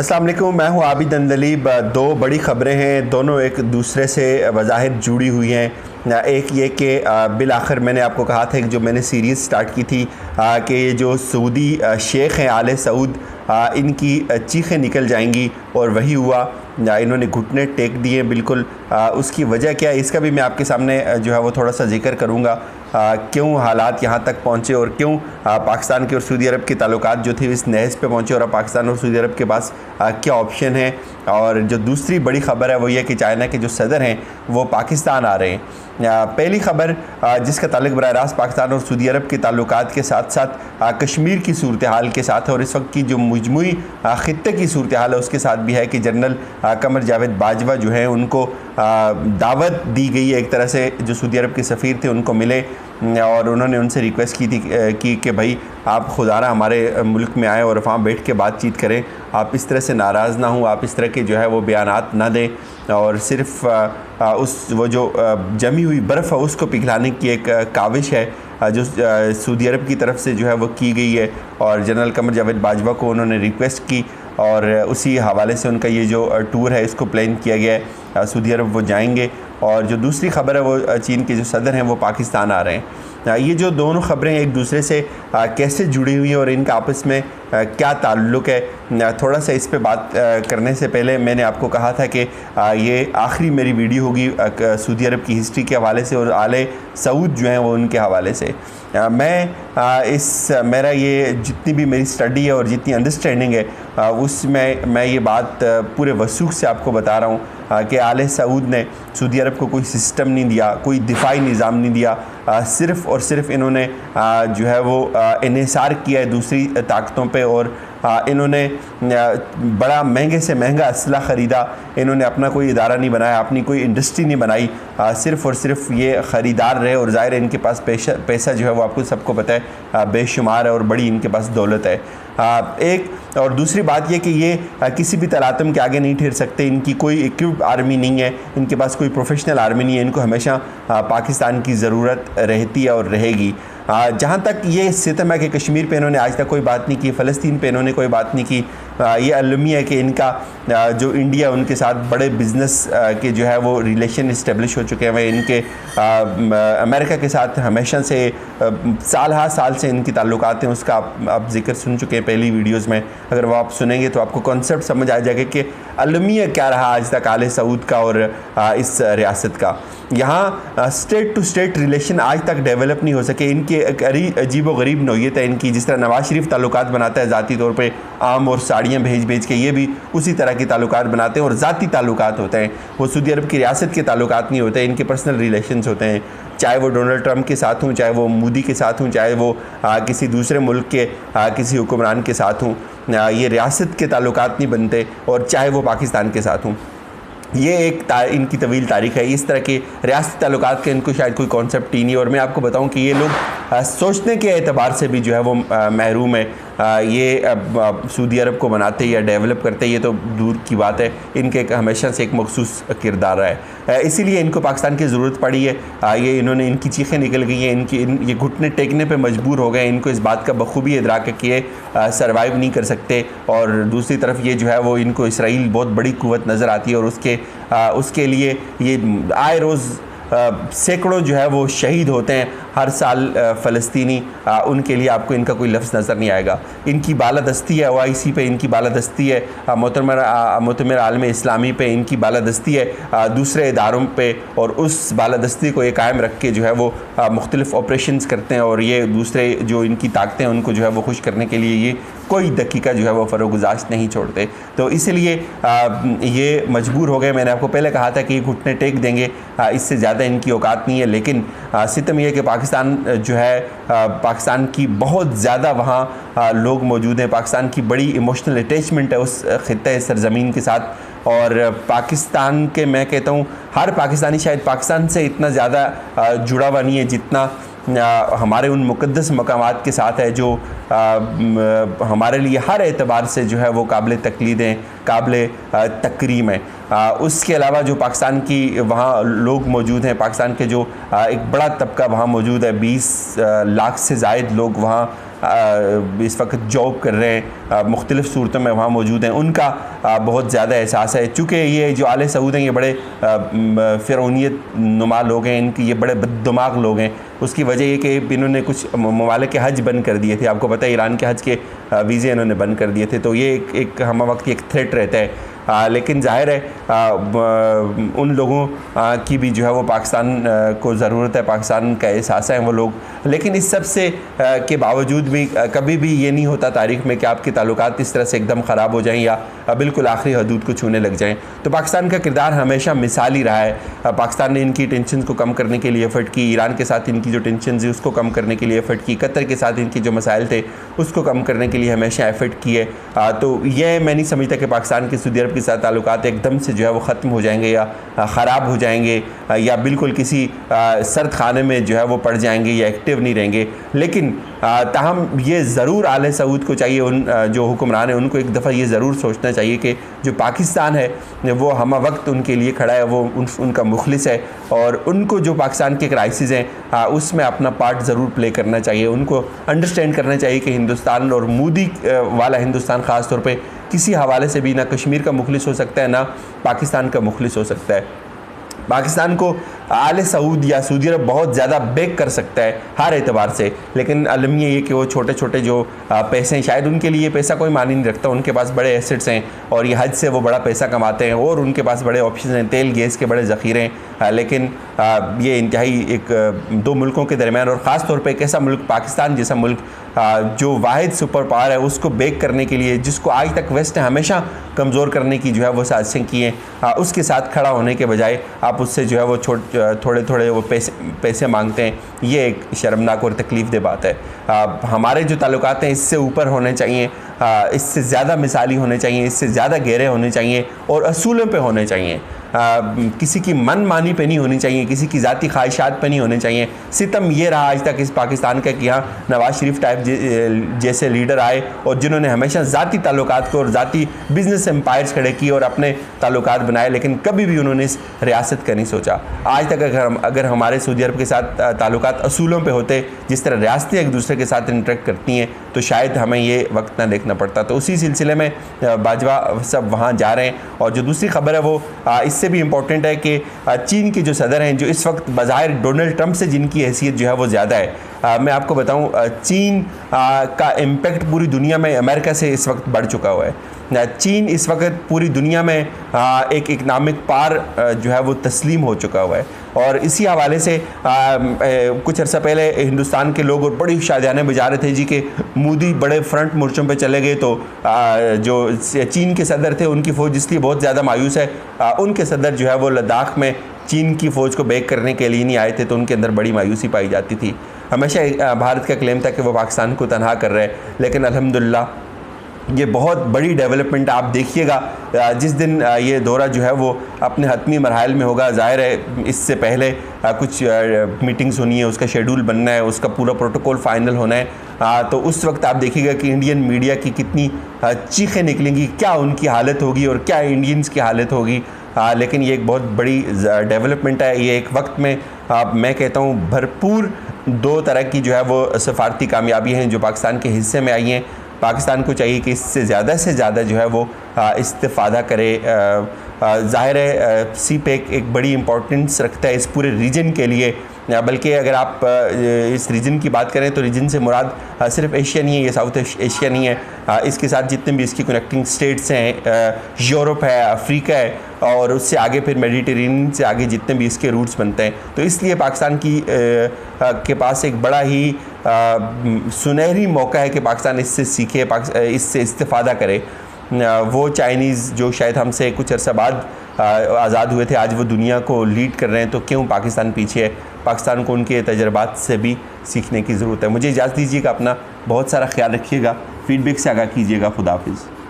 अस्सलाम वालेकुम, मैं हूँ आबिद अंदलीब। दो बड़ी ख़बरें हैं, दोनों एक दूसरे से बज़ाहिर जुड़ी हुई हैं। एक ये कि बिल आखिर मैंने आपको कहा था कि जो मैंने सीरीज़ स्टार्ट की थी कि ये जो सऊदी शेख हैं आले सऊद, इनकी चीखें निकल जाएंगी, और वही हुआ। इन्होंने घुटने टेक दिए बिल्कुल। उसकी वजह क्या है इसका भी मैं आपके सामने जो है वो थोड़ा सा जिक्र करूँगा। क्यों हालात यहाँ तक पहुँचे और क्यों पाकिस्तान के और सऊदी अरब के ताल्लुकात जो थे इस नहज पे पहुँचे, और अब पाकिस्तान और सऊदी अरब के पास क्या ऑप्शन है। और जो दूसरी बड़ी ख़बर है वो ये कि चाइना के जो सदर हैं वो पाकिस्तान आ रहे हैं। पहली ख़बर जिसका ताल्लुक़ बराह रास्त पाकिस्तान और सऊदी अरब के ताल्लुकात के साथ साथ कश्मीर की सूरत हाल के साथ है, और इस वक्त की जो मजमूई ख़ित्ते की सूरत हाल है उसके साथ भी है कि जनरल कमर जावेद बाजवा जो है उनको दावत दी गई है एक तरह से। जो सऊदी अरब के सफ़ीर थे उनको मिले और उन्होंने उनसे रिक्वेस्ट की थी कि भाई आप खुदारा हमारे मुल्क में आएँ और वहाँ बैठ के बातचीत करें, आप इस तरह से नाराज़ ना हों, आप इस तरह के जो है वो बयानात ना दें, और सिर्फ़ वो जो जमी हुई बर्फ़ है उसको पिघलाने की एक काविश है जो सऊदी अरब की तरफ से जो है वो की गई है। और जनरल कमर जावेद बाजवा को उन्होंने रिक्वेस्ट की और उसी हवाले से उनका ये जो टूर है इसको प्लान किया गया है। सऊदी अरब वो जाएंगे। और जो दूसरी ख़बर है वो चीन के जो सदर हैं वो पाकिस्तान आ रहे हैं। ये जो दोनों ख़बरें एक दूसरे से कैसे जुड़ी हुई हैं और इनका आपस में क्या ताल्लुक़ है, थोड़ा सा इस पे बात करने से पहले मैंने आपको कहा था कि ये आखिरी मेरी वीडियो होगी सऊदी अरब की हिस्ट्री के हवाले से और आले सऊद जो हैं वो उनके हवाले से। मैं मेरा ये जितनी भी मेरी स्टडी है और जितनी अंडरस्टैंडिंग है उसमें मैं ये बात पूरे वसूख से आपको बता रहा हूँ कि आले सऊद ने सऊदी अरब को कोई सिस्टम नहीं दिया, कोई दिफाई निज़ाम नहीं दिया, सिर्फ़ और सिर्फ इन्होंने जो है वो इन्हिसार किया है दूसरी ताकतों पे, और इन्होंने बड़ा महंगे से महंगा असला ख़रीदा। इन्होंने अपना कोई इदारा नहीं बनाया, अपनी कोई इंडस्ट्री नहीं बनाई, सिर्फ़ और सिर्फ ये ख़रीदार रहे। और ज़ाहिर है इनके पास पैसा जो है वो आपको सबको पता है बेशुमार है और बड़ी इनके पास दौलत है। एक और दूसरी बात यह कि ये किसी भी तलातम के आगे नहीं ठहर सकते। इनकी कोई इक्विप्ड आर्मी नहीं है, इनके पास कोई प्रोफेशनल आर्मी नहीं है। इनको हमेशा पाकिस्तान की ज़रूरत रहती है और रहेगी। जहाँ तक ये सितम है कि कश्मीर पे इन्होंने आज तक कोई बात नहीं की, फ़लस्तीन पे इन्होंने कोई बात नहीं की। ये अलमी है कि इनका जो इंडिया उनके साथ बड़े बिज़नेस के जो है वो रिलेशन इस्टेब्लिश हो चुके हैं। इनके अमेरिका के साथ हमेशा से साल से इनकी ताल्लुकात हैं, उसका आप जिक्र सुन चुके हैं पहली वीडियोज़ में। अगर वो आप सुनेंगे तो आपको कॉन्सेप्ट समझ आ जाएगा कि अलमिया क्या रहा आज तक आले सऊद का और इस रियासत का। यहाँ स्टेट टू स्टेट रिलेशन आज तक डेवलप नहीं हो सके। इनकी एक अजीब व गरीब नौयत है इनकी। जिस तरह नवाज शरीफ ताल्लुकात बनाता है ज़ाती तौर पे आम और साड़ियाँ भेज के, ये भी उसी तरह की ताल्लुकात बनाते हैं और ज़ाती ताल्लुकात होते हैं। वो सऊदी अरब की रियासत के ताल्लुकात नहीं होते हैं, इनके पर्सनल रिलेशंस होते हैं। चाहे वो डोनाल्ड ट्रंप के साथ हों, चाहे वो मोदी के साथ हों, चाहे वो किसी दूसरे मुल्क के किसी हुक्मरान के साथ हों, ये रियासत के ताल्लुकात नहीं बनते। और चाहे वो पाकिस्तान के साथ हों, ये एक इनकी तवील तारीख़ है। इस तरह के रियासती ताल्लुकात के इनको शायद कोई कॉन्सेप्ट ही नहीं। और मैं आपको बताऊं कि ये लोग सोचने के एतबार से भी जो है वो महरूम है। ये सऊदी अरब को बनाते या डेवलप करते ये तो दूर की बात है, इनके हमेशा से एक मखसूस किरदार रहा है। इसीलिए इनको पाकिस्तान की ज़रूरत पड़ी है। ये इनकी चीखें निकल गई हैं, ये घुटने टेकने पे मजबूर हो गए। इनको इस बात का बखूबी इदराक है कि ये सर्वाइव नहीं कर सकते। और दूसरी तरफ ये जो है वो इनको इसराइल बहुत बड़ी कुव्वत नज़र आती है, और उसके लिए ये आए रोज़ सैकड़ों जो है वो शहीद होते हैं हर साल फ़लस्तीनी। उनके लिए आपको इनका कोई लफ्ज़ नज़र नहीं आएगा। इनकी बालादस्ती है OIC पे, इनकी बालादस्ती है मोतमर आलम इस्लामी पे, इनकी बालादस्ती है दूसरे इदारों पे, और उस बालादस्ती को ये कायम रख के जो है वो मुख्तलिफ़ ऑपरेशंस करते हैं। और ये दूसरे जो इनकी ताकतें हैं उनको जो है वो खुश करने के लिए ये कोई दकीका जो है वो फ़रोगुज़ाश्त नहीं छोड़ते। तो इसलिए ये मजबूर हो गए। मैंने आपको पहले कहा था कि ये घुटने टेक देंगे, इससे ज़्यादा इनकी औकात नहीं है। लेकिन सितम यह कि पाकिस्तान जो है पाकिस्तान की बहुत ज़्यादा वहाँ लोग मौजूद हैं। पाकिस्तान की बड़ी इमोशनल अटैचमेंट है उस ख़ित्ते सरज़मीन के साथ। और पाकिस्तान के मैं कहता हूँ हर पाकिस्तानी शायद पाकिस्तान से इतना ज़्यादा जुड़ा हुआ नहीं है जितना हमारे उन मुक़द्दस मकामात के साथ है जो हमारे लिए हर एतबार से जो है वो काबिल तक़लीद हैं, काबिल तकरीम है। उसके अलावा जो पाकिस्तान की वहाँ लोग मौजूद हैं, पाकिस्तान के जो एक बड़ा तबका वहाँ मौजूद है, 20 लाख से ज़ायद लोग वहाँ इस वक्त जॉब कर रहे हैं, मुख्तलिफ़ सूरतों में वहाँ मौजूद हैं, उनका बहुत ज़्यादा एहसास है। चूँकि ये जो आले सऊद हैं ये बड़े फ़िरौनियत नुमा लोग हैं, इनकी ये बड़े बददिमाग लोग हैं। उसकी वजह ये कि इन्होंने कुछ ममालिक के हज बंद कर दिए थे। आपको पता है ईरान के हज के वीज़े इन्होंने बंद कर दिए थे, तो ये एक हम वक्त एक थ्रेट रहता है। लेकिन ज़ाहिर है उन लोगों की भी जो है वो पाकिस्तान को ज़रूरत है, पाकिस्तान का एहसास है वो लोग। लेकिन इस सब से के बावजूद भी कभी भी ये नहीं होता तारीख़ में कि आपके ताल्लुकात इस तरह से एकदम ख़राब हो जाएं या बिल्कुल आखिरी हदूद को छूने लग जाएं। तो पाकिस्तान का किरदार हमेशा मिसाली रहा है। पाकिस्तान ने इनकी टेंशन को कम करने के लिए एफ़र्ट की, ईरान के साथ इनकी जो टेंशन थी उसको कम करने के लिए एफ़र्ट की, कतर के साथ इनके जो मसाइल थे उसको कम करने के लिए हमेशा एफ़र्ट की है। तो ये मैं नहीं समझता कि पाकिस्तान के सऊदी अरब के साथ ताल्लुकात एकदम से जो है वो ख़त्म हो जाएंगे या ख़राब हो जाएंगे या बिल्कुल किसी सर्द खाने में जो है वो पड़ जाएंगे या एक्टिव नहीं रहेंगे। लेकिन ताहम ये ज़रूर आले सऊद को चाहिए, उन जो हुक्मरान हैं उनको एक दफ़ा ये ज़रूर सोचना चाहिए कि जो पाकिस्तान है वो हम वक्त उनके लिए खड़ा है, वो उनका मुखलिस है और उनको जो पाकिस्तान के क्राइसिस हैं उसमें अपना पार्ट ज़रूर प्ले करना चाहिए। उनको अंडरस्टैंड करना चाहिए कि हिंदुस्तान और मोदी वाला हिंदुस्तान ख़ास तौर पे किसी हवाले से भी ना कश्मीर का मुखलिस हो सकता है ना पाकिस्तान का मुखलिस हो सकता है। पाकिस्तान को आले सऊद या सऊदी अरब बहुत ज़्यादा बेक कर सकता है हर एतबार से, लेकिन अलमिया ये कि वो छोटे छोटे जो पैसे हैं शायद उनके लिए पैसा कोई मानी नहीं रखता। उनके पास बड़े एसेट्स हैं और ये हज से वो बड़ा पैसा कमाते हैं और उनके पास बड़े ऑप्शन हैं, तेल गैस के बड़े ज़ख़ीरे हैं। लेकिन ये इंतहाई एक दो मुल्कों के दरमियान और ख़ास तौर पर एक ऐसा मुल्क पाकिस्तान जैसा मुल्क जो वाहिद सुपर पावर है उसको बेक करने के लिए, जिसको आज तक वेस्ट ने हमेशा कमज़ोर करने की जो है वो साजिशें की हैं, उसके साथ खड़ा होने के बजाय आप उससे जो है वो थोड़े थोड़े वो पैसे मांगते हैं। ये एक शर्मनाक और तकलीफ़ दे बात है। हमारे जो ताल्लुकात हैं इससे ऊपर होने चाहिए, इससे ज़्यादा मिसाली होने चाहिए, इससे ज़्यादा गहरे होने चाहिए और असूलों पे होने चाहिए। किसी की मनमानी पे नहीं होनी चाहिए, किसी की ज़ाती ख्वाहिशात पे नहीं होने चाहिए। सितम ये रहा आज तक इस पाकिस्तान का कि यहाँ नवाज़ शरीफ टाइप जैसे लीडर आए और जिन्होंने हमेशा ज़ाती ताल्लुकात को और ज़ाती बिज़नेस एम्पायर्स खड़े किए और अपने ताल्लुकात बनाए, लेकिन कभी भी उन्होंने इस रियासत का नहीं सोचा। आज तक अगर हमारे सऊदी अरब के साथ ताल्लुकात असूलों पर होते, जिस तरह रियासतें एक दूसरे के साथ इंटरेक्ट करती हैं, तो शायद हमें ये वक्त ना देखना पड़ता। तो उसी सिलसिले में बाजवा सब वहाँ जा रहे हैं। और जो दूसरी खबर है वो इससे भी इम्पोर्टेंट है कि चीन के जो सदर हैं, जो इस वक्त बज़ाहिर डोनाल्ड ट्रंप से जिनकी हैसियत जो है वो ज़्यादा है, मैं आपको बताऊं चीन का इम्पेक्ट पूरी दुनिया में अमेरिका से इस वक्त बढ़ चुका हुआ है। चीन इस वक्त पूरी दुनिया में एक इकनॉमिक पार जो है वो तस्लीम हो चुका हुआ है और इसी हवाले से कुछ अर्सा पहले हिंदुस्तान के लोग और बड़ी शादियाने बजा रहे थे जी कि मोदी बड़े फ्रंट मोर्चों पे चले गए तो जो चीन के सदर थे उनकी फ़ौज इसलिए बहुत ज़्यादा मायूस है। उनके सदर जो है वो लद्दाख में चीन की फ़ौज को बैक करने के लिए नहीं आए थे, तो उनके अंदर बड़ी मायूसी पाई जाती थी। हमेशा भारत का क्लेम था कि वो पाकिस्तान को तनहा कर रहे हैं, लेकिन अल्हम्दुलिल्लाह ये बहुत बड़ी डेवलपमेंट आप देखिएगा। जिस दिन ये दौरा जो है वो अपने हतमी मरहल में होगा, ज़ाहिर है इससे पहले कुछ मीटिंग्स होनी है, उसका शेड्यूल बनना है, उसका पूरा प्रोटोकॉल फ़ाइनल होना है। तो उस वक्त आप देखिएगा कि इंडियन मीडिया की कितनी चीखें निकलेंगी, क्या उनकी हालत होगी और क्या इंडियंस की हालत होगी। लेकिन ये एक बहुत बड़ी डेवलपमेंट है। ये एक वक्त में मैं कहता हूँ भरपूर दो तरह की जो है वो सफारती कामयाबी हैं जो पाकिस्तान के हिस्से में आई हैं। पाकिस्तान को चाहिए कि इससे ज़्यादा जो है वो इस्तिफ़ादा करे। ज़ाहिर है सीपेक एक बड़ी इम्पोर्टेंस रखता है इस पूरे रीजन के लिए, बल्कि अगर आप इस रीजन की बात करें तो रीजन से मुराद सिर्फ एशिया नहीं है, ये साउथ एशिया नहीं है। इसके साथ जितने भी इसकी कनेक्टिंग स्टेट्स हैं, यूरोप है, अफ्रीका है और उससे आगे फिर मेडिटेरेनियन से आगे जितने भी इसके रूट्स बनते हैं। तो इसलिए पाकिस्तान के पास एक बड़ा ही सुनहरी मौका है कि पाकिस्तान इससे सीखे, इससे इस्तिफ़ादा करे। वो चाइनीज़ जो शायद हमसे कुछ अर्सा बाद आज़ाद हुए थे, आज वो दुनिया को लीड कर रहे हैं, तो क्यों पाकिस्तान पीछे है? पाकिस्तान को उनके तजर्बात से भी सीखने की ज़रूरत है। मुझे इजाज़त दीजिएगा, अपना बहुत सारा ख्याल रखिएगा, फ़ीडबैक से आगाह कीजिएगा। खुदा हाफिज़।